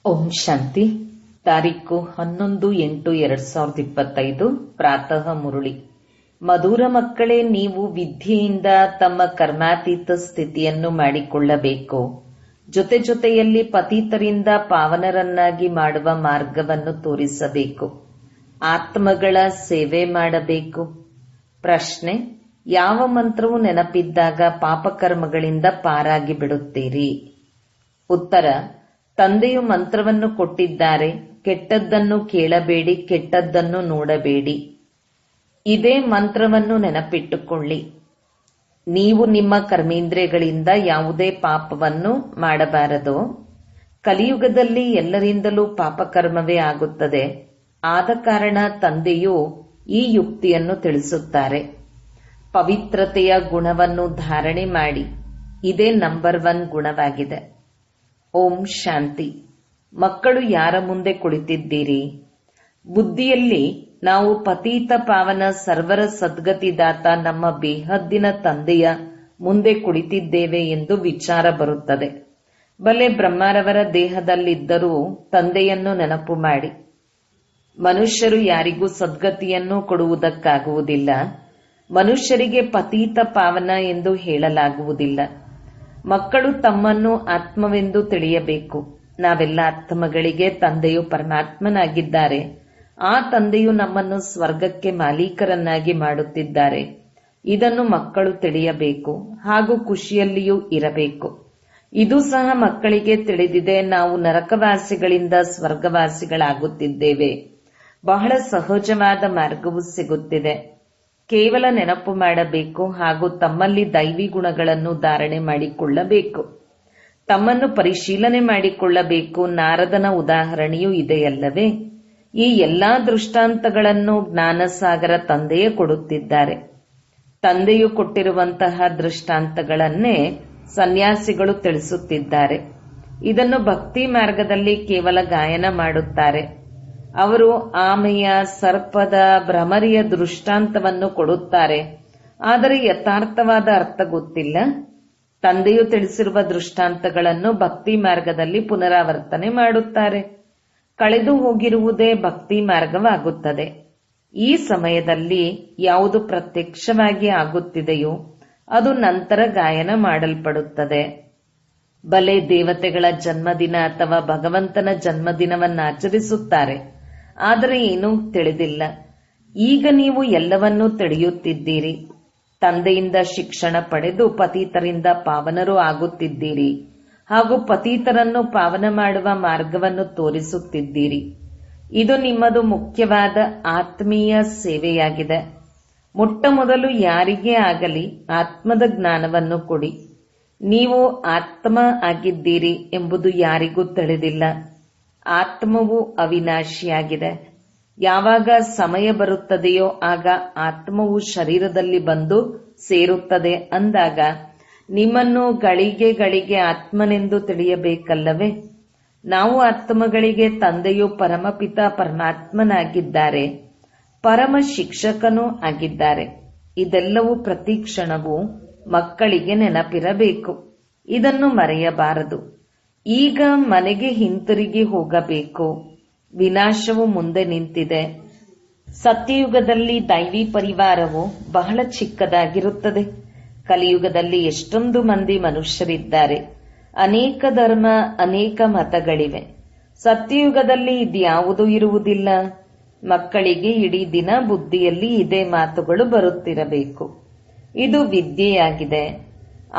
ಓಂ ಶಾಂತಿ. ತಾರೀಖು 11/8/2025 ಪ್ರಾತಃ ಮುರುಳಿ. ಮಧುರ ಮಕ್ಕಳೇ, ನೀವು ವಿದ್ಯೆಯಿಂದ ತಮ್ಮ ಕರ್ಮಾತೀತ ಸ್ಥಿತಿಯನ್ನು ಮಾಡಿಕೊಳ್ಳಬೇಕು. ಜೊತೆ ಜೊತೆಯಲ್ಲಿ ಪತಿತರಿಂದ ಪಾವನರನ್ನಾಗಿ ಮಾಡುವ ಮಾರ್ಗವನ್ನು ತೋರಿಸಬೇಕು. ಆತ್ಮಗಳ ಸೇವೆ ಮಾಡಬೇಕು. ಪ್ರಶ್ನೆ: ಯಾವ ಮಂತ್ರವು ನೆನಪಿದ್ದಾಗ ಪಾಪಕರ್ಮಗಳಿಂದ ಪಾರಾಗಿ ಬಿಡುತ್ತೀರಿ? ಉತ್ತರ: ತಂದೆಯು ಮಂತ್ರವನ್ನು ಕೊಟ್ಟಿದ್ದಾರೆ, ಕೆಟ್ಟದ್ದನ್ನು ಕೇಳಬೇಡಿ, ಕೆಟ್ಟದ್ದನ್ನು ನೋಡಬೇಡಿ. ಇದೇ ಮಂತ್ರವನ್ನು ನೆನಪಿಟ್ಟುಕೊಳ್ಳಿ. ನೀವು ನಿಮ್ಮ ಕರ್ಮೇಂದ್ರಿಯಗಳಿಂದ ಯಾವುದೇ ಪಾಪವನ್ನು ಮಾಡಬಾರದು. ಕಲಿಯುಗದಲ್ಲಿ ಎಲ್ಲರಿಂದಲೂ ಪಾಪಕರ್ಮವೇ ಆಗುತ್ತದೆ. ಆದ ಕಾರಣ ತಂದೆಯು ಈ ಯುಕ್ತಿಯನ್ನು ತಿಳಿಸುತ್ತಾರೆ. ಪವಿತ್ರತೆಯ ಗುಣವನ್ನು ಧಾರಣೆ ಮಾಡಿ. ಇದೇ ನಂಬರ್ 1 ಗುಣವಾಗಿದೆ. ಓಂ ಶಾಂತಿ. ಮಕ್ಕಳು ಯಾರ ಮುಂದೆ ಕುಳಿತಿದ್ದೀರಿ? ಬುದ್ಧಿಯಲ್ಲಿ ನಾವು ಪತೀತ ಪಾವನ ಸರ್ವರ ಸದ್ಗತಿದಾತ ನಮ್ಮ ಬೇಹದ್ದಿನ ತಂದೆಯ ಮುಂದೆ ಕುಳಿತಿದ್ದೇವೆ ಎಂದು ವಿಚಾರ ಬರುತ್ತದೆ. ಭಲೆ ಬ್ರಹ್ಮರವರ ದೇಹದಲ್ಲಿದ್ದರೂ ತಂದೆಯನ್ನು ನೆನಪು ಮಾಡಿ. ಮನುಷ್ಯರು ಯಾರಿಗೂ ಸದ್ಗತಿಯನ್ನು ಕೊಡುವುದಕ್ಕಾಗುವುದಿಲ್ಲ. ಮನುಷ್ಯರಿಗೆ ಪತೀತ ಪಾವನ ಎಂದು ಹೇಳಲಾಗುವುದಿಲ್ಲ. ಮಕ್ಕಳು ತಮ್ಮನ್ನು ಆತ್ಮವೆಂದು ತಿಳಿಯಬೇಕು. ನಾವೆಲ್ಲ ಆತ್ಮಗಳಿಗೆ ತಂದೆಯು ಪರಮಾತ್ಮನಾಗಿದ್ದಾರೆ. ಆ ತಂದೆಯು ನಮ್ಮನ್ನು ಸ್ವರ್ಗಕ್ಕೆ ಮಾಲೀಕರನ್ನಾಗಿ ಮಾಡುತ್ತಿದ್ದಾರೆ. ಇದನ್ನು ಮಕ್ಕಳು ತಿಳಿಯಬೇಕು ಹಾಗೂ ಖುಷಿಯಲ್ಲಿಯೂ ಇರಬೇಕು. ಇದು ಸಹ ಮಕ್ಕಳಿಗೆ ತಿಳಿದಿದೆ. ನಾವು ನರಕವಾಸಿಗಳಿಂದ ಸ್ವರ್ಗವಾಸಿಗಳಾಗುತ್ತಿದ್ದೇವೆ. ಬಹಳ ಸಹಜವಾದ ಮಾರ್ಗವು ಸಿಗುತ್ತಿದೆ. ಕೇವಲ ನೆನಪು ಮಾಡಬೇಕು ಹಾಗೂ ತಮ್ಮಲ್ಲಿ ದೈವಿ ಗುಣಗಳನ್ನು ಧಾರಣೆ ಮಾಡಿಕೊಳ್ಳಬೇಕು. ತಮ್ಮನ್ನು ಪರಿಶೀಲನೆ ಮಾಡಿಕೊಳ್ಳಬೇಕು. ನಾರದನ ಉದಾಹರಣೆಯೂ ಇದೆಯಲ್ಲವೇ? ಈ ಎಲ್ಲಾ ದೃಷ್ಟಾಂತಗಳನ್ನು ಜ್ಞಾನಸಾಗರ ತಂದೆಯೇ ಕೊಡುತ್ತಿದ್ದಾರೆ. ತಂದೆಯು ಕೊಟ್ಟಿರುವಂತಹ ದೃಷ್ಟಾಂತಗಳನ್ನೇ ಸನ್ಯಾಸಿಗಳು ತಿಳಿಸುತ್ತಿದ್ದಾರೆ. ಇದನ್ನು ಭಕ್ತಿ ಮಾರ್ಗದಲ್ಲಿ ಕೇವಲ ಗಾಯನ ಮಾಡುತ್ತಾರೆ. ಅವರು ಆಮೆಯ, ಸರ್ಪದ, ಭ್ರಮರಿಯ ದೃಷ್ಟಾಂತವನ್ನು ಕೊಡುತ್ತಾರೆ. ಆದರೆ ಯಥಾರ್ಥವಾದ ಅರ್ಥ ಗೊತ್ತಿಲ್ಲ. ತಂದೆಯು ತಿಳಿಸಿರುವ ದೃಷ್ಟಾಂತಗಳನ್ನು ಭಕ್ತಿ ಮಾರ್ಗದಲ್ಲಿ ಪುನರಾವರ್ತನೆ ಮಾಡುತ್ತಾರೆ. ಕಳೆದು ಹೋಗಿರುವುದೇ ಭಕ್ತಿ ಮಾರ್ಗವಾಗುತ್ತದೆ. ಈ ಸಮಯದಲ್ಲಿ ಯಾವುದು ಪ್ರತ್ಯಕ್ಷವಾಗಿ ಆಗುತ್ತಿದೆಯೋ ಅದು ನಂತರ ಗಾಯನ ಮಾಡಲ್ಪಡುತ್ತದೆ. ಭಲೆ ದೇವತೆಗಳ ಜನ್ಮದಿನ ಅಥವಾ ಭಗವಂತನ ಜನ್ಮದಿನವನ್ನಾಚರಿಸುತ್ತಾರೆ. ಆದರೆ ಏನೂ ತಿಳಿದಿಲ್ಲ. ಈಗ ನೀವು ಎಲ್ಲವನ್ನೂ ತಿಳಿಯುತ್ತಿದ್ದೀರಿ. ತಂದೆಯಿಂದ ಶಿಕ್ಷಣ ಪಡೆದು ಪತೀತರಿಂದ ಪಾವನರು ಆಗುತ್ತಿದ್ದೀರಿ ಹಾಗೂ ಪತೀತರನ್ನು ಪಾವನ ಮಾಡುವ ಮಾರ್ಗವನ್ನು ತೋರಿಸುತ್ತಿದ್ದೀರಿ. ಇದು ನಿಮ್ಮದು ಮುಖ್ಯವಾದ ಆತ್ಮೀಯ ಸೇವೆಯಾಗಿದೆ. ಮೊಟ್ಟ ಮೊದಲು ಯಾರಿಗೇ ಆಗಲಿ ಆತ್ಮದ ಜ್ಞಾನವನ್ನು ಕೊಡಿ. ನೀವು ಆತ್ಮ ಆಗಿದ್ದೀರಿ ಎಂಬುದು ಯಾರಿಗೂ ತಿಳಿದಿಲ್ಲ. ಆತ್ಮವು ಅವಿನಾಶಿಯಾಗಿದೆ. ಯಾವಾಗ ಸಮಯ ಬರುತ್ತದೆಯೋ ಆಗ ಆತ್ಮವು ಶರೀರದಲ್ಲಿ ಬಂದು ಸೇರುತ್ತದೆ. ಅಂದಾಗ ನಿಮ್ಮನ್ನು ಗಳಿಗೆ ಗಳಿಗೆ ಆತ್ಮನೆಂದು ತಿಳಿಯಬೇಕಲ್ಲವೇ? ನಾವು ಆತ್ಮಗಳಿಗೆ ತಂದೆಯು ಪರಮಪಿತ ಪರಮಾತ್ಮನಾಗಿದ್ದಾರೆ, ಪರಮ ಶಿಕ್ಷಕನೂ ಆಗಿದ್ದಾರೆ. ಇದೆಲ್ಲವೂ ಪ್ರತಿ ಕ್ಷಣವೂ ಮಕ್ಕಳಿಗೆ ನೆನಪಿರಬೇಕು. ಇದನ್ನು ಮರೆಯಬಾರದು. ಈಗ ಮನೆಗೆ ಹಿಂತಿರುಗಿ ಹೋಗಬೇಕು. ವಿನಾಶವು ಮುಂದೆ ನಿಂತಿದೆ. ಸತ್ಯಯುಗದಲ್ಲಿ ದೈವಿ ಪರಿವಾರವು ಬಹಳ ಚಿಕ್ಕದಾಗಿರುತ್ತದೆ. ಕಲಿಯುಗದಲ್ಲಿ ಎಷ್ಟೊಂದು ಮಂದಿ ಮನುಷ್ಯರಿದ್ದಾರೆ. ಅನೇಕ ಧರ್ಮ, ಅನೇಕ ಮತಗಳಿವೆ. ಸತ್ಯಯುಗದಲ್ಲಿ ಇದ್ಯಾವುದೂ ಇರುವುದಿಲ್ಲ. ಮಕ್ಕಳಿಗೆ ಇಡೀ ದಿನ ಬುದ್ಧಿಯಲ್ಲಿ ಇದೇ ಮಾತುಗಳು ಬರುತ್ತಿರಬೇಕು. ಇದು ವಿದ್ಯೆಯಾಗಿದೆ.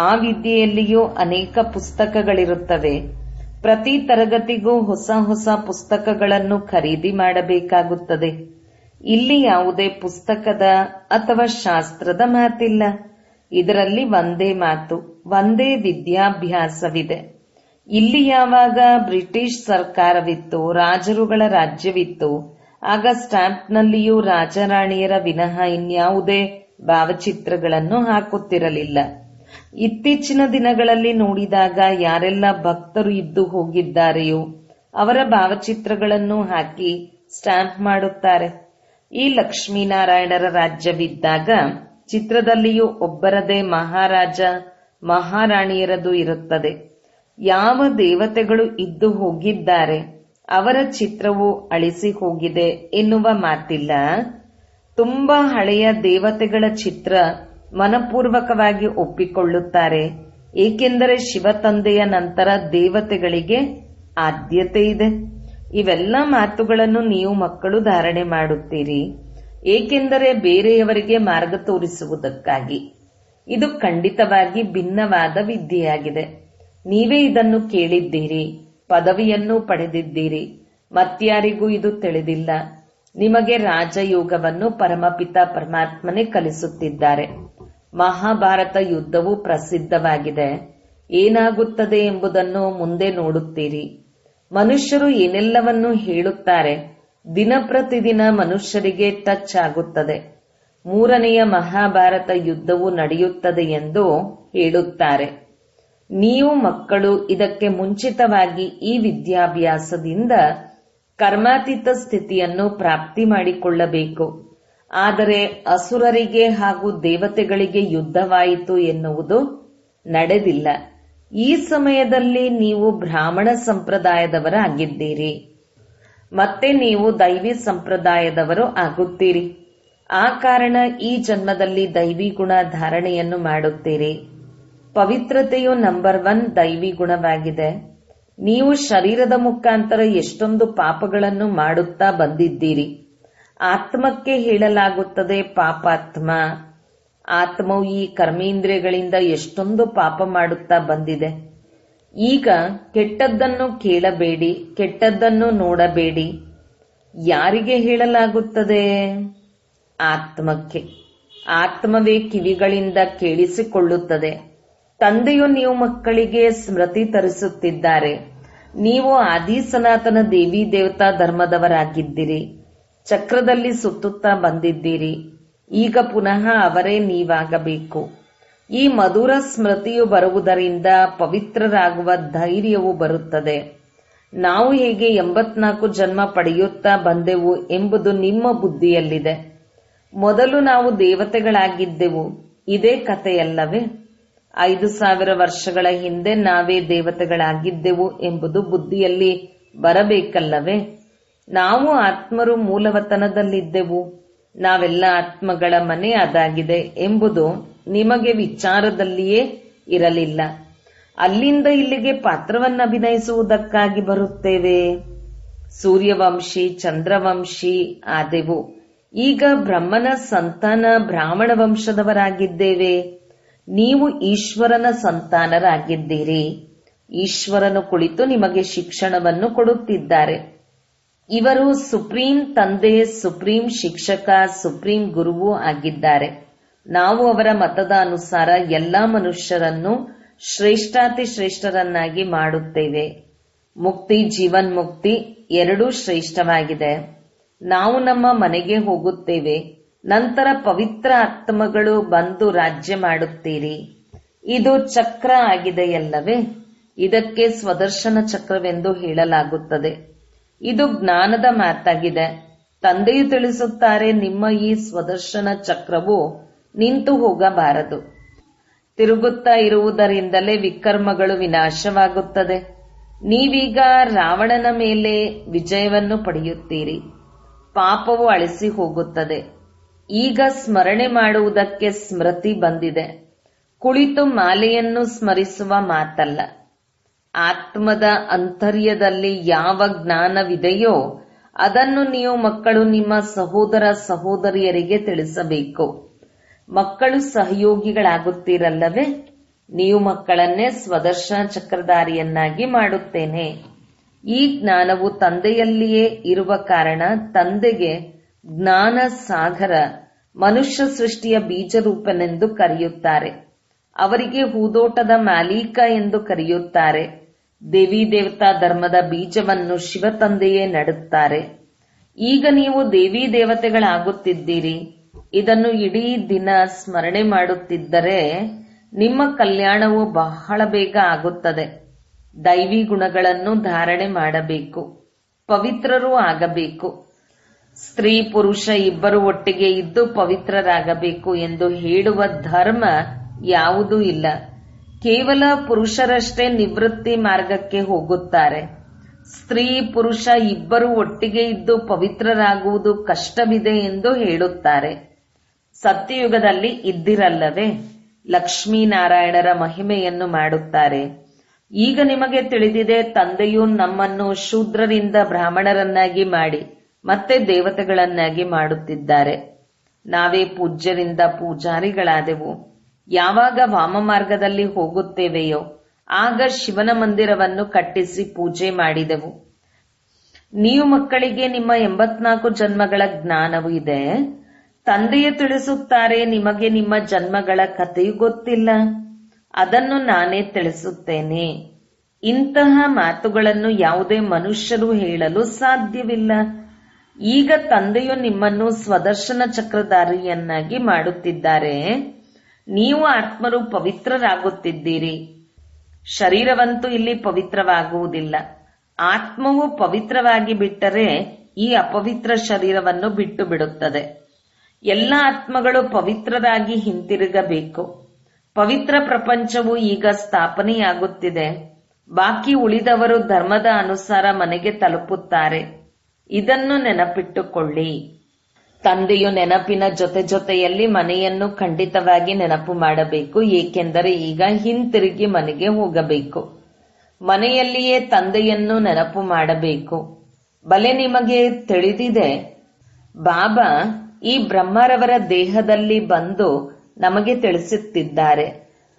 ಆ ವಿದ್ಯೆಯಲ್ಲಿಯೂ ಅನೇಕ ಪುಸ್ತಕಗಳಿರುತ್ತವೆ. ಪ್ರತಿ ತರಗತಿಗೂ ಹೊಸ ಹೊಸ ಪುಸ್ತಕಗಳನ್ನು ಖರೀದಿ ಮಾಡಬೇಕಾಗುತ್ತದೆ. ಇಲ್ಲಿ ಯಾವುದೇ ಪುಸ್ತಕದ ಅಥವಾ ಶಾಸ್ತ್ರದ ಮಾತಿಲ್ಲ. ಇದರಲ್ಲಿ ಒಂದೇ ಮಾತು, ಒಂದೇ ವಿದ್ಯಾಭ್ಯಾಸವಿದೆ. ಇಲ್ಲಿ ಯಾವಾಗ ಬ್ರಿಟಿಷ್ ಸರ್ಕಾರವಿತ್ತು, ರಾಜರುಗಳ ರಾಜ್ಯವಿತ್ತು, ಆಗ ಸ್ಟ್ಯಾಂಪ್ನಲ್ಲಿಯೂ ರಾಜರಾಣಿಯರ ವಿನಃ ಇನ್ಯಾವುದೇ ಭಾವಚಿತ್ರಗಳನ್ನು ಹಾಕುತ್ತಿರಲಿಲ್ಲ. ಇತ್ತೀಚಿನ ದಿನಗಳಲ್ಲಿ ನೋಡಿದಾಗ ಯಾರೆಲ್ಲ ಭಕ್ತರು ಇದ್ದು ಹೋಗಿದ್ದಾರೆಯೋ ಅವರ ಭಾವಚಿತ್ರಗಳನ್ನು ಹಾಕಿ ಸ್ಟ್ಯಾಂಪ್ ಮಾಡುತ್ತಾರೆ. ಈ ಲಕ್ಷ್ಮೀನಾರಾಯಣರ ರಾಜ್ಯವಿದ್ದಾಗ ಚಿತ್ರದಲ್ಲಿಯೂ ಒಬ್ಬರದೇ ಮಹಾರಾಜ ಮಹಾರಾಣಿಯರದು ಇರುತ್ತದೆ. ಯಾವ ದೇವತೆಗಳು ಇದ್ದು ಹೋಗಿದ್ದಾರೆ ಅವರ ಚಿತ್ರವು ಅಳಿಸಿ ಹೋಗಿದೆ ಎನ್ನುವ ಮಾತಿಲ್ಲ. ತುಂಬಾ ಹಳೆಯ ದೇವತೆಗಳ ಚಿತ್ರ ಮನಪೂರ್ವಕವಾಗಿ ಒಪ್ಪಿಕೊಳ್ಳುತ್ತಾರೆ. ಏಕೆಂದರೆ ಶಿವತಂದೆಯ ನಂತರ ದೇವತೆಗಳಿಗೆ ಆದ್ಯತೆ ಇದೆ. ಇವೆಲ್ಲ ಮಾತುಗಳನ್ನು ನೀವು ಮಕ್ಕಳು ಧಾರಣೆ ಮಾಡುತ್ತೀರಿ. ಏಕೆಂದರೆ ಬೇರೆಯವರಿಗೆ ಮಾರ್ಗ ತೋರಿಸುವುದಕ್ಕಾಗಿ. ಇದು ಖಂಡಿತವಾಗಿ ಭಿನ್ನವಾದ ವಿದ್ಯೆಯಾಗಿದೆ. ನೀವೇ ಇದನ್ನು ಕೇಳಿದ್ದೀರಿ, ಪದವಿಯನ್ನು ಪಡೆದಿದ್ದೀರಿ. ಮತ್ಯಾರಿಗೂ ಇದು ತಿಳಿದಿಲ್ಲ. ನಿಮಗೆ ರಾಜಯೋಗವನ್ನು ಪರಮಪಿತ ಪರಮಾತ್ಮನೇ ಕಲಿಸುತ್ತಿದ್ದಾರೆ. ಮಹಾಭಾರತ ಯುದ್ಧವು ಪ್ರಸಿದ್ಧವಾಗಿದೆ. ಏನಾಗುತ್ತದೆ ಎಂಬುದನ್ನು ಮುಂದೆ ನೋಡುತ್ತೀರಿ. ಮನುಷ್ಯರು ಏನೆಲ್ಲವನ್ನು ಹೇಳುತ್ತಾರೆ, ದಿನಪ್ರತಿದಿನ ಮನುಷ್ಯರಿಗೆ ಟಚ್ ಆಗುತ್ತದೆ. 3ನೆಯ ಮಹಾಭಾರತ ಯುದ್ಧವು ನಡೆಯುತ್ತದೆ ಎಂದು ಹೇಳುತ್ತಾರೆ. ನೀವು ಮಕ್ಕಳು ಇದಕ್ಕೆ ಮುಂಚಿತವಾಗಿ ಈ ವಿದ್ಯಾಭ್ಯಾಸದಿಂದ ಕರ್ಮಾತೀತ ಸ್ಥಿತಿಯನ್ನು ಪ್ರಾಪ್ತಿ ಮಾಡಿಕೊಳ್ಳಬೇಕು. ಆದರೆ ಅಸುರರಿಗೆ ಹಾಗೂ ದೇವತೆಗಳಿಗೆ ಯುದ್ಧವಾಯಿತು ಎನ್ನುವುದು ನಡೆದಿಲ್ಲ. ಈ ಸಮಯದಲ್ಲಿ ನೀವು ಬ್ರಾಹ್ಮಣ ಸಂಪ್ರದಾಯದವರಾಗಿದ್ದೀರಿ. ಮತ್ತೆ ನೀವು ದೈವಿ ಸಂಪ್ರದಾಯದವರು ಆಗುತ್ತೀರಿ. ಆ ಕಾರಣ ಈ ಜನ್ಮದಲ್ಲಿ ದೈವಿ ಗುಣ ಧಾರಣೆಯನ್ನು ಮಾಡುತ್ತೀರಿ. ಪವಿತ್ರತೆಯು ನಂಬರ್ 1 ದೈವಿ ಗುಣವಾಗಿದೆ. ನೀವು ಶರೀರದ ಮುಖಾಂತರ ಎಷ್ಟೊಂದು ಪಾಪಗಳನ್ನು ಮಾಡುತ್ತಾ ಬಂದಿದ್ದೀರಿ. ಆತ್ಮಕ್ಕೆ ಹೇಳಲಾಗುತ್ತದೆ ಪಾಪಾತ್ಮ. ಆತ್ಮವು ಈ ಕರ್ಮೇಂದ್ರಿಯಗಳಿಂದ ಎಷ್ಟೊಂದು ಪಾಪ ಮಾಡುತ್ತಾ ಬಂದಿದೆ. ಈಗ ಕೆಟ್ಟದ್ದನ್ನು ಕೇಳಬೇಡಿ, ಕೆಟ್ಟದ್ದನ್ನು ನೋಡಬೇಡಿ. ಯಾರಿಗೆ ಹೇಳಲಾಗುತ್ತದೆ? ಆತ್ಮಕ್ಕೆ. ಆತ್ಮವೇ ಕಿವಿಗಳಿಂದ ಕೇಳಿಸಿಕೊಳ್ಳುತ್ತದೆ. ತಂದೆಯು ನೀವು ಮಕ್ಕಳಿಗೆ ಸ್ಮೃತಿ ತರಿಸುತ್ತಿದ್ದಾರೆ. ನೀವು ಆದಿ ಸನಾತನ ದೇವಿ ದೇವತಾ ಧರ್ಮದವರಾಗಿದ್ದೀರಿ. ಚಕ್ರದಲ್ಲಿ ಸುತ್ತುತ್ತಾ ಬಂದಿದ್ದೀರಿ. ಈಗ ಪುನಃ ಅವರೇ ನೀವಾಗಬೇಕು. ಈ ಮಧುರ ಸ್ಮೃತಿಯು ಬರುವುದರಿಂದ ಪವಿತ್ರರಾಗುವ ಧೈರ್ಯವು ಬರುತ್ತದೆ. ನಾವು ಹೇಗೆ 84 ಜನ್ಮ ಪಡೆಯುತ್ತಾ ಬಂದೆವು ಎಂಬುದು ನಿಮ್ಮ ಬುದ್ಧಿಯಲ್ಲಿದೆ. ಮೊದಲು ನಾವು ದೇವತೆಗಳಾಗಿದ್ದೆವು. ಇದೇ ಕಥೆಯಲ್ಲವೇ? 5000 ವರ್ಷಗಳ ಹಿಂದೆ ನಾವೇ ದೇವತೆಗಳಾಗಿದ್ದೆವು ಎಂಬುದು ಬುದ್ಧಿಯಲ್ಲಿ ಬರಬೇಕಲ್ಲವೇ? ನಾವು ಆತ್ಮರು ಮೂಲವತನದಲ್ಲಿದ್ದೆವು. ನಾವೆಲ್ಲ ಆತ್ಮಗಳ ಮನೆ ಅದಾಗಿದೆ ಎಂಬುದು ನಿಮಗೆ ವಿಚಾರದಲ್ಲಿಯೇ ಇರಲಿಲ್ಲ. ಅಲ್ಲಿಂದ ಇಲ್ಲಿಗೆ ಪಾತ್ರವನ್ನು ಅಭಿನಯಿಸುವುದಕ್ಕಾಗಿ ಬರುತ್ತೇವೆ. ಸೂರ್ಯವಂಶಿ, ಚಂದ್ರವಂಶಿ ಆದೆವು. ಈಗ ಬ್ರಹ್ಮನ ಸಂತಾನ ಬ್ರಾಹ್ಮಣ ವಂಶದವರಾಗಿದ್ದೇವೆ. ನೀವು ಈಶ್ವರನ ಸಂತಾನರಾಗಿದ್ದೀರಿ. ಈಶ್ವರನು ಕುಳಿತು ನಿಮಗೆ ಶಿಕ್ಷಣವನ್ನು ಕೊಡುತ್ತಿದ್ದಾರೆ. ಇವರು ಸುಪ್ರೀಂ ತಂದೆ, ಸುಪ್ರೀಂ ಶಿಕ್ಷಕ, ಸುಪ್ರೀಂ ಗುರುವೂ ಆಗಿದ್ದಾರೆ. ನಾವು ಅವರ ಮತದ ಅನುಸಾರ ಎಲ್ಲಾ ಮನುಷ್ಯರನ್ನು ಶ್ರೇಷ್ಠಾತಿ ಶ್ರೇಷ್ಠರನ್ನಾಗಿ ಮಾಡುತ್ತೇವೆ. ಮುಕ್ತಿ, ಜೀವನ್ ಮುಕ್ತಿ ಎರಡೂ ಶ್ರೇಷ್ಠವಾಗಿದೆ. ನಾವು ನಮ್ಮ ಮನೆಗೆ ಹೋಗುತ್ತೇವೆ. ನಂತರ ಪವಿತ್ರ ಆತ್ಮಗಳು ಬಂದು ರಾಜ್ಯ ಮಾಡುತ್ತೀರಿ. ಇದು ಚಕ್ರ ಆಗಿದೆಯಲ್ಲವೇ? ಇದಕ್ಕೆ ಸ್ವದರ್ಶನ ಚಕ್ರವೆಂದು ಹೇಳಲಾಗುತ್ತದೆ. ಇದು ಜ್ಞಾನದ ಮಾತಾಗಿದೆ. ತಂದೆಯು ತಿಳಿಸುತ್ತಾರೆ, ನಿಮ್ಮ ಈ ಸ್ವದರ್ಶನ ಚಕ್ರವು ನಿಂತು ಹೋಗಬಾರದು. ತಿರುಗುತ್ತಾ ಇರುವುದರಿಂದಲೇ ವಿಕರ್ಮಗಳು ವಿನಾಶವಾಗುತ್ತದೆ. ನೀವೀಗ ರಾವಣನ ಮೇಲೆ ವಿಜಯವನ್ನು ಪಡೆಯುತ್ತೀರಿ. ಪಾಪವು ಅಳಿಸಿ ಹೋಗುತ್ತದೆ. ಈಗ ಸ್ಮರಣೆ ಮಾಡುವುದಕ್ಕೆ ಸ್ಮೃತಿ ಬಂದಿದೆ. ಕುಳಿತು ಮಾಲೆಯನ್ನು ಸ್ಮರಿಸುವ ಮಾತಲ್ಲ. ಆತ್ಮದ ಅಂತರ್ಯದಲ್ಲಿ ಯಾವ ಜ್ಞಾನವಿದೆಯೋ ಅದನ್ನು ನೀವು ಮಕ್ಕಳು ನಿಮ್ಮ ಸಹೋದರ ಸಹೋದರಿಯರಿಗೆ ತಿಳಿಸಬೇಕು. ಮಕ್ಕಳು ಸಹಯೋಗಿಗಳಾಗುತ್ತೀರಲ್ಲವೇ? ನೀವು ಮಕ್ಕಳನ್ನೇ ಸ್ವದರ್ಶನ ಚಕ್ರಧಾರಿಯನ್ನಾಗಿ ಮಾಡುತ್ತೇನೆ. ಈ ಜ್ಞಾನವು ತಂದೆಯಲ್ಲಿಯೇ ಇರುವ ಕಾರಣ ತಂದೆಗೆ ಜ್ಞಾನ ಸಾಗರ, ಮನುಷ್ಯ ಸೃಷ್ಟಿಯ ಬೀಜರೂಪನೆಂದು ಕರೆಯುತ್ತಾರೆ. ಅವರಿಗೆ ಹೂದೋಟದ ಮಾಲೀಕ ಎಂದು ಕರೆಯುತ್ತಾರೆ. ದೇವಿ ದೇವತಾ ಧರ್ಮದ ಬೀಜವನ್ನು ಶಿವತಂದೆಯೇ ನೆಡುತ್ತಾರೆ. ಈಗ ನೀವು ದೇವಿ ದೇವತೆಗಳಾಗುತ್ತಿದ್ದೀರಿ. ಇದನ್ನು ಇಡೀ ದಿನ ಸ್ಮರಣೆ ಮಾಡುತ್ತಿದ್ದರೆ ನಿಮ್ಮ ಕಲ್ಯಾಣವು ಬಹಳ ಬೇಗ ಆಗುತ್ತದೆ. ದೈವಿ ಗುಣಗಳನ್ನು ಧಾರಣೆ ಮಾಡಬೇಕು. ಪವಿತ್ರರೂ ಆಗಬೇಕು. ಸ್ತ್ರೀ ಪುರುಷ ಇಬ್ಬರು ಒಟ್ಟಿಗೆ ಇದ್ದು ಪವಿತ್ರರಾಗಬೇಕು ಎಂದು ಹೇಳುವ ಧರ್ಮ ಯಾವುದೂ ಇಲ್ಲ. ಕೇವಲ ಪುರುಷರಷ್ಟೇ ನಿವೃತ್ತಿ ಮಾರ್ಗಕ್ಕೆ ಹೋಗುತ್ತಾರೆ. ಸ್ತ್ರೀ ಪುರುಷ ಇಬ್ಬರು ಒಟ್ಟಿಗೆ ಇದ್ದು ಪವಿತ್ರರಾಗುವುದು ಕಷ್ಟವಿದೆ ಎಂದು ಹೇಳುತ್ತಾರೆ. ಸತ್ಯಯುಗದಲ್ಲಿ ಇದ್ದಿರಲ್ಲವೇ? ಲಕ್ಷ್ಮೀನಾರಾಯಣರ ಮಹಿಮೆಯನ್ನು ಮಾಡುತ್ತಾರೆ. ಈಗ ನಿಮಗೆ ತಿಳಿದಿದೆ, ತಂದೆಯು ನಮ್ಮನ್ನು ಶೂದ್ರರಿಂದ ಬ್ರಾಹ್ಮಣರನ್ನಾಗಿ ಮಾಡಿ ಮತ್ತೆ ದೇವತೆಗಳನ್ನಾಗಿ ಮಾಡುತ್ತಿದ್ದಾರೆ. ನಾವೇ ಪೂಜ್ಯರಿಂದ ಪೂಜಾರಿಗಳಾದೆವು. ಯಾವಾಗ ವಾಮ ಮಾರ್ಗದಲ್ಲಿ ಹೋಗುತ್ತೇವೆಯೋ ಆಗ ಶಿವನ ಮಂದಿರವನ್ನು ಕಟ್ಟಿಸಿ ಪೂಜೆ ಮಾಡಿದೆವು. ನೀವು ಮಕ್ಕಳಿಗೆ ನಿಮ್ಮ 84 ಜನ್ಮಗಳ ಜ್ಞಾನವೂ ಇದೆ. ತಂದೆಯು ತಿಳಿಸುತ್ತಾರೆ, ನಿಮಗೆ ನಿಮ್ಮ ಜನ್ಮಗಳ ಕಥೆಯೂ ಗೊತ್ತಿಲ್ಲ, ಅದನ್ನು ನಾನೇ ತಿಳಿಸುತ್ತೇನೆ. ಇಂತಹ ಮಾತುಗಳನ್ನು ಯಾವುದೇ ಮನುಷ್ಯರು ಹೇಳಲು ಸಾಧ್ಯವಿಲ್ಲ. ಈಗ ತಂದೆಯು ನಿಮ್ಮನ್ನು ಸ್ವದರ್ಶನ ಚಕ್ರಧಾರಿಯನ್ನಾಗಿ ಮಾಡುತ್ತಿದ್ದಾರೆ. ನೀವು ಆತ್ಮರು ಪವಿತ್ರರಾಗುತ್ತಿದ್ದೀರಿ. ಶರೀರವಂತೂ ಇಲ್ಲಿ ಪವಿತ್ರವಾಗುವುದಿಲ್ಲ. ಆತ್ಮವು ಪವಿತ್ರವಾಗಿ ಬಿಟ್ಟರೆ ಈ ಅಪವಿತ್ರ ಶರೀರವನ್ನು ಬಿಟ್ಟು ಬಿಡುತ್ತದೆ. ಎಲ್ಲ ಆತ್ಮಗಳು ಪವಿತ್ರರಾಗಿ ಹಿಂತಿರುಗಬೇಕು. ಪವಿತ್ರ ಪ್ರಪಂಚವು ಈಗ ಸ್ಥಾಪನೆಯಾಗುತ್ತಿದೆ. ಬಾಕಿ ಉಳಿದವರು ಧರ್ಮದ ಅನುಸಾರ ಮನೆಗೆ ತಲುಪುತ್ತಾರೆ. ಇದನ್ನು ನೆನಪಿಟ್ಟುಕೊಳ್ಳಿ. ತಂದೆಯು ನೆನಪಿನ ಜೊತೆಯಲ್ಲಿ ಮನೆಯನ್ನು ಖಂಡಿತವಾಗಿ ನೆನಪು ಮಾಡಬೇಕು. ಏಕೆಂದರೆ ಈಗ ಹಿಂತಿರುಗಿ ಮನೆಗೆ ಹೋಗಬೇಕು. ಮನೆಯಲ್ಲಿಯೇ ತಂದೆಯನ್ನು ನೆನಪು ಮಾಡಬೇಕು. ಬಲೆ ನಿಮಗೆ ತಿಳಿದಿದೆ, ಬಾಬಾ ಈ ಬ್ರಹ್ಮರವರ ದೇಹದಲ್ಲಿ ಬಂದು ನಮಗೆ ತಿಳಿಸುತ್ತಿದ್ದಾರೆ.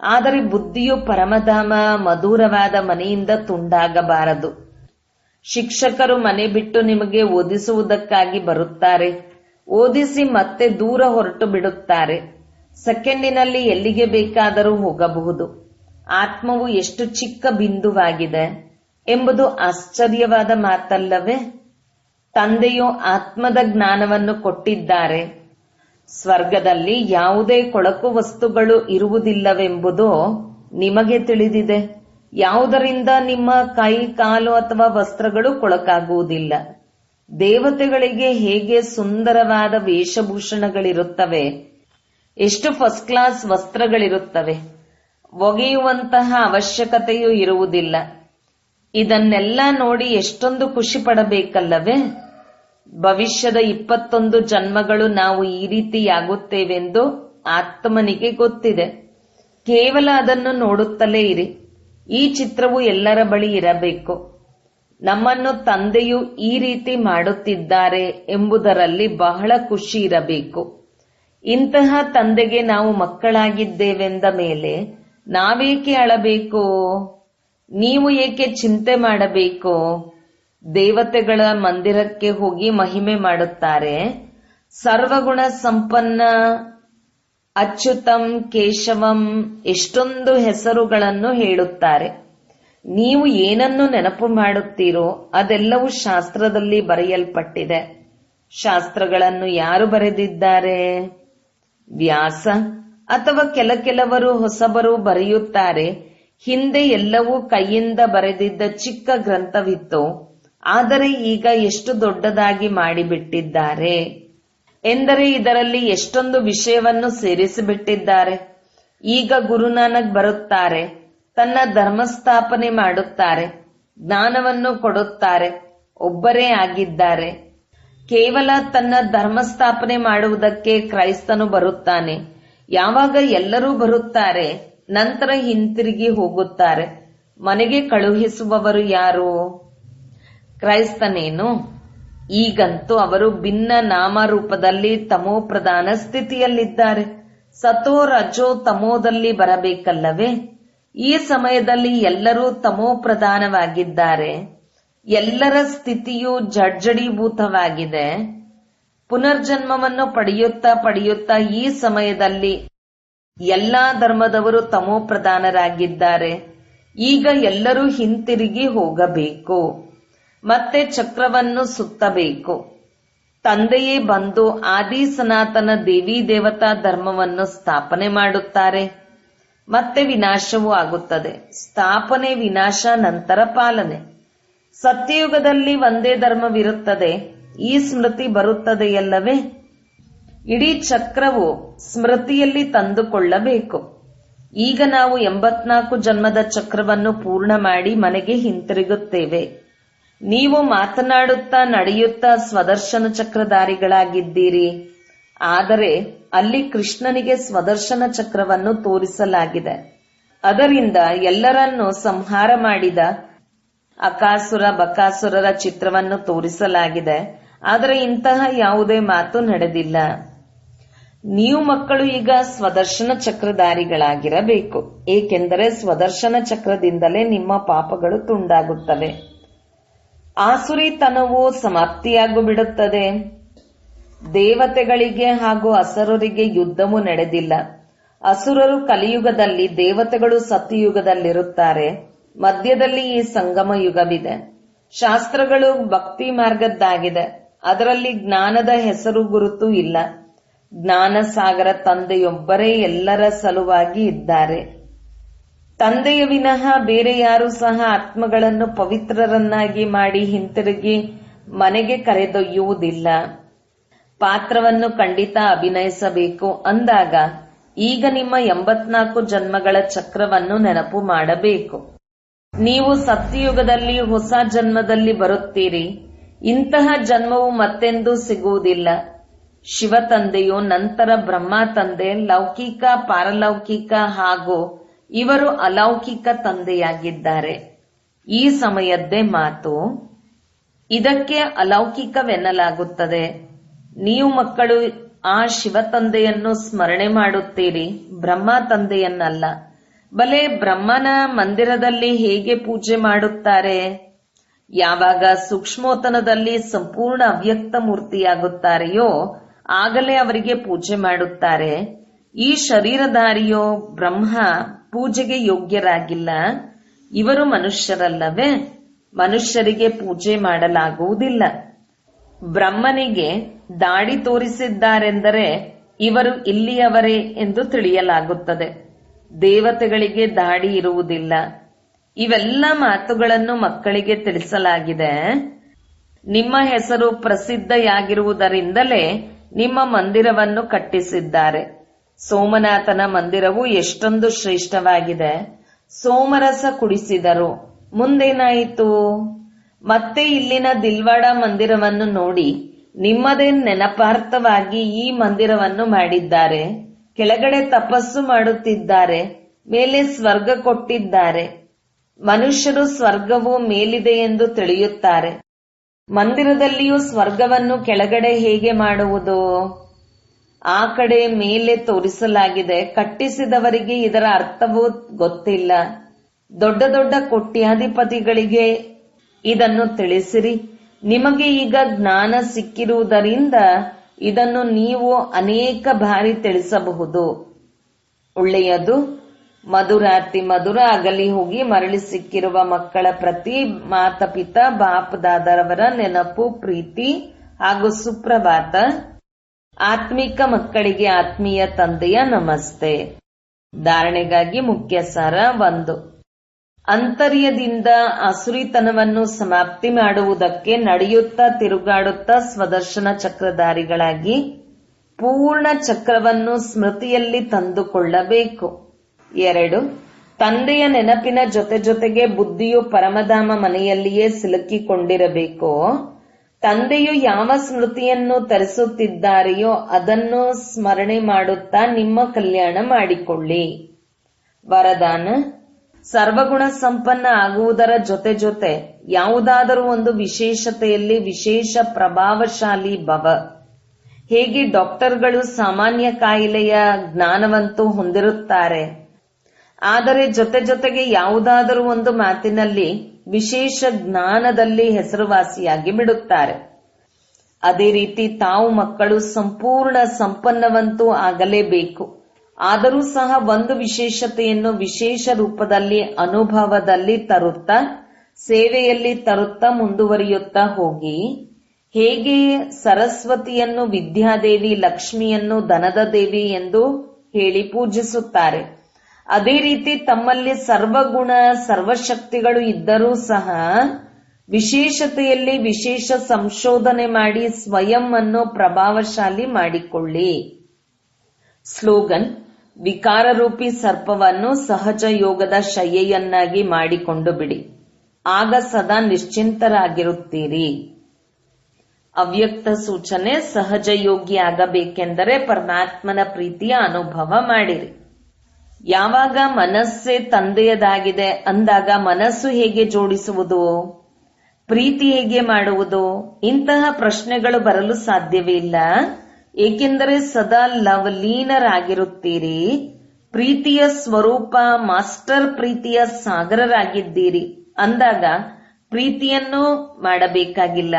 ಆದರೆ ಬುದ್ಧಿಯು ಪರಮಧಾಮ ಮಧುರವಾದ ಮನೆಯಿಂದ ತುಂಡಾಗಬಾರದು. ಶಿಕ್ಷಕರು ಮನೆ ಬಿಟ್ಟು ನಿಮಗೆ ಓದಿಸುವುದಕ್ಕಾಗಿ ಬರುತ್ತಾರೆ. ಓದಿಸಿ ಮತ್ತೆ ದೂರ ಹೊರಟು ಬಿಡುತ್ತಾರೆ. ಸೆಕೆಂಡಿನಲ್ಲಿ ಎಲ್ಲಿಗೆ ಬೇಕಾದರೂ ಹೋಗಬಹುದು. ಆತ್ಮವು ಎಷ್ಟು ಚಿಕ್ಕ ಬಿಂದುವಾಗಿದೆ ಎಂಬುದು ಆಶ್ಚರ್ಯವಾದ ಮಾತಲ್ಲವೇ? ತಂದೆಯು ಆತ್ಮದ ಜ್ಞಾನವನ್ನು ಕೊಟ್ಟಿದ್ದಾರೆ. ಸ್ವರ್ಗದಲ್ಲಿ ಯಾವುದೇ ಕೊಳಕು ವಸ್ತುಗಳು ಇರುವುದಿಲ್ಲವೆಂಬುದು ನಿಮಗೆ ತಿಳಿದಿದೆ. ಯಾವುದರಿಂದ ನಿಮ್ಮ ಕೈ, ಕಾಲು ಅಥವಾ ವಸ್ತ್ರಗಳು ಕೊಳಕಾಗುವುದಿಲ್ಲ. ದೇವತೆಗಳಿಗೆ ಹೇಗೆ ಸುಂದರವಾದ ವೇಷಭೂಷಣಗಳಿರುತ್ತವೆ, ಎಷ್ಟು ಫಸ್ಟ್ ಕ್ಲಾಸ್ ವಸ್ತ್ರಗಳಿರುತ್ತವೆ. ಒಗೆಯುವಂತಹ ಅವಶ್ಯಕತೆಯೂ ಇರುವುದಿಲ್ಲ. ಇದನ್ನೆಲ್ಲ ನೋಡಿ ಎಷ್ಟೊಂದು ಖುಷಿ ಪಡಬೇಕಲ್ಲವೇ? ಭವಿಷ್ಯದ 21 ಜನ್ಮಗಳು ನಾವು ಈ ರೀತಿಯಾಗುತ್ತೇವೆಂದು ಆತ್ಮನಿಗೆ ಗೊತ್ತಿದೆ. ಕೇವಲ ಅದನ್ನು ನೋಡುತ್ತಲೇ ಇರಿ. ಈ ಚಿತ್ರವು ಎಲ್ಲರ ಬಳಿ ಇರಬೇಕು. ನಮ್ಮನ್ನು ತಂದೆಯು ಈ ರೀತಿ ಮಾಡುತ್ತಿದ್ದಾರೆ ಎಂಬುದರಲ್ಲಿ ಬಹಳ ಖುಷಿ ಇರಬೇಕು. ಇಂತಹ ತಂದೆಗೆ ನಾವು ಮಕ್ಕಳಾಗಿದ್ದೇವೆಂದ ಮೇಲೆ ನಾವೇಕೆ ಅಳಬೇಕು? ನೀವು ಏಕೆ ಚಿಂತೆ ಮಾಡಬೇಕು? ದೇವತೆಗಳ ಮಂದಿರಕ್ಕೆ ಹೋಗಿ ಮಹಿಮೆ ಮಾಡುತ್ತಾರೆ. ಸರ್ವಗುಣ ಸಂಪನ್ನ ಅಚ್ಯುತಂ ಕೇಶವಂ ಎಷ್ಟೊಂದು ಹೆಸರುಗಳನ್ನು ಹೇಳುತ್ತಾರೆ. ನೀವು ಏನನ್ನು ನೆನಪು ಮಾಡುತ್ತೀರೋ ಅದೆಲ್ಲವೂ ಶಾಸ್ತ್ರದಲ್ಲಿ ಬರೆಯಲ್ಪಟ್ಟಿದೆ. ಶಾಸ್ತ್ರಗಳನ್ನು ಯಾರು ಬರೆದಿದ್ದಾರೆ? ವ್ಯಾಸ ಅಥವಾ ಕೆಲವರು ಹೊಸಬರು ಬರೆಯುತ್ತಾರೆ. ಹಿಂದೆ ಎಲ್ಲವೂ ಕೈಯಿಂದ ಬರೆದಿದ್ದ ಚಿಕ್ಕ ಗ್ರಂಥವಿತ್ತು. ಆದರೆ ಈಗ ಎಷ್ಟು ದೊಡ್ಡದಾಗಿ ಮಾಡಿಬಿಟ್ಟಿದ್ದಾರೆ ಎಂದರೆ ಇದರಲ್ಲಿ ಎಷ್ಟೊಂದು ವಿಷಯವನ್ನು ಸೇರಿಸಿಬಿಟ್ಟಿದ್ದಾರೆ. ಈಗ ಗುರುನಾನಕ್ ಬರುತ್ತಾರೆ, ತನ್ನ ಧರ್ಮ ಸ್ಥಾಪನೆ ಮಾಡುತ್ತಾರೆ, ಜ್ಞಾನವನ್ನು ಕೊಡುತ್ತಾರೆ. ಒಬ್ಬರೇ ಆಗಿದ್ದಾರೆ. ಕೇವಲ ತನ್ನ ಧರ್ಮ ಸ್ಥಾಪನೆ ಮಾಡುವುದಕ್ಕೆ ಕ್ರೈಸ್ತನು ಬರುತ್ತಾನೆ. ಯಾವಾಗ ಎಲ್ಲರೂ ಬರುತ್ತಾರೆ, ನಂತರ ಹಿಂತಿರುಗಿ ಹೋಗುತ್ತಾರೆ. ಮನೆಗೆ ಕಳುಹಿಸುವವರು ಯಾರು? ಕ್ರೈಸ್ತನೇನು? ಈಗಂತೂ ಅವರು ಭಿನ್ನ ನಾಮರೂಪದಲ್ಲಿ ತಮೋ ಪ್ರಧಾನ ಸ್ಥಿತಿಯಲ್ಲಿದ್ದಾರೆ. ಸತೋ ರಜೋ ತಮೋದಲ್ಲಿ ಬರಬೇಕಲ್ಲವೇ? ಈ ಸಮಯದಲ್ಲಿ ಎಲ್ಲರೂ ತಮೋ ಪ್ರಧಾನವಾಗಿದ್ದಾರೆ. ಎಲ್ಲರ ಸ್ಥಿತಿಯು ಜಡ್ಜಡೀಭೂತವಾಗಿದೆ. ಪುನರ್ಜನ್ಮವನ್ನು ಪಡೆಯುತ್ತಾ ಈ ಸಮಯದಲ್ಲಿ ಎಲ್ಲಾ ಧರ್ಮದವರು ತಮೋ ಪ್ರಧಾನರಾಗಿದ್ದಾರೆ. ಈಗ ಎಲ್ಲರೂ ಹಿಂತಿರುಗಿ ಹೋಗಬೇಕು, ಮತ್ತೆ ಚಕ್ರವನ್ನು ಸುತ್ತಬೇಕು. ತಂದೆಯೇ ಬಂದು ಆದಿ ಸನಾತನ ದೇವಿ ದೇವತಾ ಧರ್ಮವನ್ನು ಸ್ಥಾಪನೆ ಮಾಡುತ್ತಾರೆ. ಮತ್ತೆ ವಿನಾಶವೂ ಆಗುತ್ತದೆ. ಸ್ಥಾಪನೆ, ವಿನಾಶ, ನಂತರ ಪಾಲನೆ. ಸತ್ಯಯುಗದಲ್ಲಿ ಒಂದೇ ಧರ್ಮವಿರುತ್ತದೆ. ಈ ಸ್ಮೃತಿ ಬರುತ್ತದೆಯಲ್ಲವೇ? ಇಡೀ ಚಕ್ರವು ಸ್ಮೃತಿಯಲ್ಲಿ ತಂದುಕೊಳ್ಳಬೇಕು. ಈಗ ನಾವು 84 ಜನ್ಮದ ಚಕ್ರವನ್ನು ಪೂರ್ಣ ಮಾಡಿ ಮನೆಗೆ ಹಿಂತಿರುಗುತ್ತೇವೆ. ನೀವು ಮಾತನಾಡುತ್ತಾ ನಡೆಯುತ್ತಾ ಸ್ವದರ್ಶನ ಚಕ್ರಧಾರಿಗಳಾಗಿದ್ದೀರಿ. ಆದರೆ ಅಲ್ಲಿ ಕೃಷ್ಣನಿಗೆ ಸ್ವದರ್ಶನ ಚಕ್ರವನ್ನು ತೋರಿಸಲಾಗಿದೆ. ಅದರಿಂದ ಎಲ್ಲರನ್ನೂ ಸಂಹಾರ ಮಾಡಿದ ಅಕಾಸುರ ಬಕಾಸುರರ ಚಿತ್ರವನ್ನು ತೋರಿಸಲಾಗಿದೆ. ಆದರೆ ಇಂತಹ ಯಾವುದೇ ಮಾತು ನಡೆದಿಲ್ಲ. ನೀವು ಮಕ್ಕಳು ಈಗ ಸ್ವದರ್ಶನ ಚಕ್ರಧಾರಿಗಳಾಗಿರಬೇಕು. ಏಕೆಂದರೆ ಸ್ವದರ್ಶನ ಚಕ್ರದಿಂದಲೇ ನಿಮ್ಮ ಪಾಪಗಳು ತುಂಡಾಗುತ್ತವೆ. ಆಸುರಿತನವು ಸಮಾಪ್ತಿಯಾಗಿ ಬಿಡುತ್ತದೆ. ದೇವತೆಗಳಿಗೆ ಹಾಗೂ ಅಸುರರಿಗೆ ಯುದ್ಧವೂ ನಡೆದಿಲ್ಲ. ಅಸುರರು ಕಲಿಯುಗದಲ್ಲಿ, ದೇವತೆಗಳು ಸತ್ಯಯುಗದಲ್ಲಿರುತ್ತಾರೆ. ಮಧ್ಯದಲ್ಲಿ ಈ ಸಂಗಮ ಯುಗವಿದೆ. ಶಾಸ್ತ್ರಗಳು ಭಕ್ತಿ ಮಾರ್ಗದ್ದಾಗಿದೆ. ಅದರಲ್ಲಿ ಜ್ಞಾನದ ಹೆಸರು ಗುರುತು ಇಲ್ಲ. ಜ್ಞಾನ ಸಾಗರ ತಂದೆಯೊಬ್ಬರೇ ಎಲ್ಲರ ಸಲುವಾಗಿ ಇದ್ದಾರೆ. ತಂದೆಯ ವಿನಃ ಬೇರೆ ಯಾರೂ ಸಹ ಆತ್ಮಗಳನ್ನು ಪವಿತ್ರರನ್ನಾಗಿ ಮಾಡಿ ಹಿಂತಿರುಗಿ ಮನೆಗೆ ಕರೆದೊಯ್ಯುವುದಿಲ್ಲ. ಪಾತ್ರವನ್ನು ಖಂಡಿತ ಅಭಿನಯಿಸಬೇಕು ಅಂದಾಗ ಈಗ ನಿಮ್ಮ 84 ಜನ್ಮಗಳ ಚಕ್ರವನ್ನು ನೆನಪು ಮಾಡಬೇಕು. ನೀವು ಸತ್ಯಯುಗದಲ್ಲಿ ಹೊಸ ಜನ್ಮದಲ್ಲಿ ಬರುತ್ತೀರಿ. ಇಂತಹ ಜನ್ಮವು ಮತ್ತೆಂದೂ ಸಿಗುವುದಿಲ್ಲ. ಶಿವ ತಂದೆಯು, ನಂತರ ಬ್ರಹ್ಮ ತಂದೆ, ಲೌಕಿಕ, ಪಾರಲೌಕಿಕ ಹಾಗೂ ಇವರು ಅಲೌಕಿಕ ತಂದೆಯಾಗಿದ್ದಾರೆ. ಈ ಸಮಯದ್ದೇ ಮಾತು. ಇದಕ್ಕೆ ಅಲೌಕಿಕವೆನ್ನಲಾಗುತ್ತದೆ. ನೀವು ಮಕ್ಕಳು ಆ ಶಿವ ತಂದೆಯನ್ನು ಸ್ಮರಣೆ ಮಾಡುತ್ತೀರಿ, ಬ್ರಹ್ಮ ತಂದೆಯನ್ನಲ್ಲ. ಬಲೆ ಬ್ರಹ್ಮನ ಮಂದಿರದಲ್ಲಿ ಹೇಗೆ ಪೂಜೆ ಮಾಡುತ್ತಾರೆ? ಯಾವಾಗ ಸೂಕ್ಷ್ಮೋತನದಲ್ಲಿ ಸಂಪೂರ್ಣ ಅವ್ಯಕ್ತ ಮೂರ್ತಿಯಾಗುತ್ತಾರೆಯೋ ಆಗಲೇ ಅವರಿಗೆ ಪೂಜೆ ಮಾಡುತ್ತಾರೆ. ಈ ಶರೀರಧಾರಿಯೋ ಬ್ರಹ್ಮ ಪೂಜೆಗೆ ಯೋಗ್ಯರಾಗಿಲ್ಲ. ಇವರು ಮನುಷ್ಯರಲ್ಲವೇ? ಮನುಷ್ಯರಿಗೆ ಪೂಜೆ ಮಾಡಲಾಗುವುದಿಲ್ಲ. ಬ್ರಹ್ಮನಿಗೆ ದಾಡಿ ತೋರಿಸಿದ್ದಾರೆಂದರೆ ಇವರು ಇಲ್ಲಿಯವರೇ ಎಂದು ತಿಳಿಯಲಾಗುತ್ತದೆ. ದೇವತೆಗಳಿಗೆ ದಾಡಿ ಇರುವುದಿಲ್ಲ. ಇವೆಲ್ಲ ಮಾತುಗಳನ್ನು ಮಕ್ಕಳಿಗೆ ತಿಳಿಸಲಾಗಿದೆ. ನಿಮ್ಮ ಹೆಸರು ಪ್ರಸಿದ್ಧಿಯಾಗಿರುವುದರಿಂದಲೇ ನಿಮ್ಮ ಮಂದಿರವನ್ನು ಕಟ್ಟಿಸಿದ್ದಾರೆ. ಸೋಮನಾಥನ ಮಂದಿರವು ಎಷ್ಟೊಂದು ಶ್ರೇಷ್ಠವಾಗಿದೆ. ಸೋಮರಸ ಕುಡಿಸಿದರು. ಮುಂದೇನಾಯಿತು? ಮತ್ತೆ ಇಲ್ಲಿನ ದಿಲ್ವಾಡ ಮಂದಿರವನ್ನು ನೋಡಿ. ನಿಮ್ಮದೇ ನೆನಪಾರ್ಥವಾಗಿ ಈ ಮಂದಿರವನ್ನು ಮಾಡಿದ್ದಾರೆ. ಕೆಳಗಡೆ ತಪಸ್ಸು ಮಾಡುತ್ತಿದ್ದಾರೆ. ಮೇಲೆ ಸ್ವರ್ಗ ಕೊಟ್ಟಿದ್ದಾರೆ. ಮನುಷ್ಯರು ಸ್ವರ್ಗವು ಮೇಲಿದೆ ಎಂದು ತಿಳಿಯುತ್ತಾರೆ. ಮಂದಿರದಲ್ಲಿಯೂ ಸ್ವರ್ಗವನ್ನು ಕೆಳಗಡೆ ಹೇಗೆ ಮಾಡುವುದು? ಆ ಕಡೆ ಮೇಲೆ ತೋರಿಸಲಾಗಿದೆ. ಕಟ್ಟಿಸಿದವರಿಗೆ ಇದರ ಅರ್ಥವೂ ಗೊತ್ತಿಲ್ಲ. ದೊಡ್ಡ ದೊಡ್ಡ ಕೋಟ್ಯಾಧಿಪತಿಗಳಿಗೆ ಇದನ್ನು ತಿಳಿಸಿರಿ. ನಿಮಗೆ ಈಗ ಜ್ಞಾನ ಸಿಕ್ಕಿರುವುದರಿಂದ ಇದನ್ನು ನೀವು ಅನೇಕ ಬಾರಿ ತಿಳಿಸಬಹುದು. ಒಳ್ಳೆಯದು. ಮಧುರಾತಿ ಮಧುರ ಅಗಲಿ ಹೋಗಿ ಮರಳಿ ಸಿಕ್ಕಿರುವ ಮಕ್ಕಳ ಪ್ರತಿ ಮಾತಾಪಿತಾ ಬಾಪ್ ದಾದರವರ ನೆನಪು, ಪ್ರೀತಿ ಹಾಗೂ ಸುಪ್ರಭಾತ. ಆತ್ಮಿಕ ಮಕ್ಕಳಿಗೆ ಆತ್ಮೀಯ ತಂದೆಯ ನಮಸ್ತೆ. ಧಾರಣೆಗಾಗಿ ಮುಖ್ಯ ಸಾರ 1. ಅಂತರ್ಯದಿಂದ ಅಸುರಿತನವನ್ನು ಸಮಾಪ್ತಿ ಮಾಡುವುದಕ್ಕೆ ನಡೆಯುತ್ತಾ ತಿರುಗಾಡುತ್ತಾ ಸ್ವದರ್ಶನ ಚಕ್ರಧಾರಿಗಳಾಗಿ ಪೂರ್ಣ ಚಕ್ರವನ್ನು ಸ್ಮೃತಿಯಲ್ಲಿ ತಂದುಕೊಳ್ಳಬೇಕು. 2. ತಂದೆಯ ನೆನಪಿನ ಜೊತೆ ಜೊತೆಗೆ ಬುದ್ಧಿಯು ಪರಮಧಾಮ ಮನೆಯಲ್ಲಿಯೇ ಸಿಲುಕಿಕೊಂಡಿರಬೇಕು. ತಂದೆಯು ಯಾವ ಸ್ಮೃತಿಯನ್ನು ತರಿಸುತ್ತಿದ್ದಾರೆಯೋ ಅದನ್ನು ಸ್ಮರಣೆ ಮಾಡುತ್ತಾ ನಿಮ್ಮ ಕಲ್ಯಾಣ ಮಾಡಿಕೊಳ್ಳಿ. ವರದಾನ: ಸರ್ವಗುಣ ಸಂಪನ್ನ ಆಗುವುದರ ಜೊತೆ ಜೊತೆ ಯಾವುದಾದರೂ ಒಂದು ವಿಶೇಷತೆಯಲ್ಲಿ ವಿಶೇಷ ಪ್ರಭಾವಶಾಲಿ ಭವ. ಹೇಗೆ ಡಾಕ್ಟರ್ಗಳು ಸಾಮಾನ್ಯ ಕಾಯಿಲೆಯ ಜ್ಞಾನವಂತೂ ಹೊಂದಿರುತ್ತಾರೆ, ಆದರೆ ಜೊತೆ ಜೊತೆಗೆ ಯಾವುದಾದರೂ ಒಂದು ಮಾತಿನಲ್ಲಿ ವಿಶೇಷ ಜ್ಞಾನದಲ್ಲಿ ಹೆಸರುವಾಸಿಯಾಗಿ ಬಿಡುತ್ತಾರೆ. ಅದೇ ರೀತಿ ತಾವು ಮಕ್ಕಳು ಸಂಪೂರ್ಣ ಸಂಪನ್ನವಂತೂ ಆಗಲೇಬೇಕು. ಆದರೂ ಸಹ ಒಂದು ವಿಶೇಷತೆಯನ್ನು ವಿಶೇಷ ರೂಪದಲ್ಲಿ ಅನುಭವದಲ್ಲಿ ತರುತ್ತಾ ಸೇವೆಯಲ್ಲಿ ತರುತ್ತಾ ಮುಂದುವರಿಯುತ್ತಾ ಹೋಗಿ. ಹೇಗೆ ಸರಸ್ವತಿಯನ್ನು ವಿದ್ಯಾದೇವಿ, ಲಕ್ಷ್ಮಿಯನ್ನು ಧನದ ದೇವಿ ಎಂದು ಹೇಳಿ ಪೂಜಿಸುತ್ತಾರೆ, ಅದೇ ರೀತಿ ತಮ್ಮಲ್ಲಿ ಸರ್ವಗುಣ ಸರ್ವಶಕ್ತಿಗಳು ಇದ್ದರೂ ಸಹ ವಿಶೇಷತೆಯಲ್ಲಿ ವಿಶೇಷ ಸಂಶೋಧನೆ ಮಾಡಿ ಸ್ವಯಂ ಅನ್ನು ಪ್ರಭಾವಶಾಲಿ ಮಾಡಿಕೊಳ್ಳಿ. ಸ್ಲೋಗನ್: ವಿಕಾರರೂಪಿ ಸರ್ಪವನ್ನು ಸಹಜ ಯೋಗದ ಶಯ್ಯೆಯನ್ನಾಗಿ ಮಾಡಿಕೊಂಡು ಬಿಡಿ. ಆಗ ಸದಾ ನಿಶ್ಚಿಂತರಾಗಿರುತ್ತೀರಿ. ಅವ್ಯಕ್ತ ಸೂಚನೆ: ಸಹಜ ಯೋಗಿ ಆಗಬೇಕೆಂದರೆ ಪರಮಾತ್ಮನ ಪ್ರೀತಿಯ ಅನುಭವ ಮಾಡಿರಿ. ಯಾವಾಗ ಮನಸ್ಸೇ ತಂದೆಯದಾಗಿದೆ ಅಂದಾಗ ಮನಸ್ಸು ಹೇಗೆ ಜೋಡಿಸುವುದು, ಪ್ರೀತಿ ಹೇಗೆ ಮಾಡುವುದು? ಇಂತಹ ಪ್ರಶ್ನೆಗಳು ಬರಲು ಸಾಧ್ಯವೇ ಇಲ್ಲ. ಏಕೆಂದರೆ ಸದಾ ಲವಲೀನರಾಗಿರುತ್ತೀರಿ. ಪ್ರೀತಿಯ ಸ್ವರೂಪ ಮಾಸ್ಟರ್ ಪ್ರೀತಿಯ ಸಾಗರರಾಗಿದ್ದೀರಿ ಅಂದಾಗ ಪ್ರೀತಿಯನ್ನು ಮಾಡಬೇಕಾಗಿಲ್ಲ,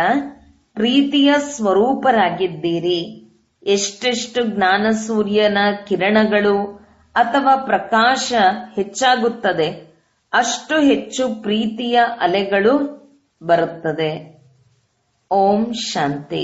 ಪ್ರೀತಿಯ ಸ್ವರೂಪರಾಗಿದ್ದೀರಿ. ಎಷ್ಟೆಷ್ಟು ಜ್ಞಾನ ಸೂರ್ಯನ ಕಿರಣಗಳು ಅಥವಾ ಪ್ರಕಾಶ ಹೆಚ್ಚಾಗುತ್ತದೆ ಅಷ್ಟು ಹೆಚ್ಚು ಪ್ರೀತಿಯ ಅಲೆಗಳು ಬರುತ್ತದೆ. ಓಂ ಶಾಂತಿ.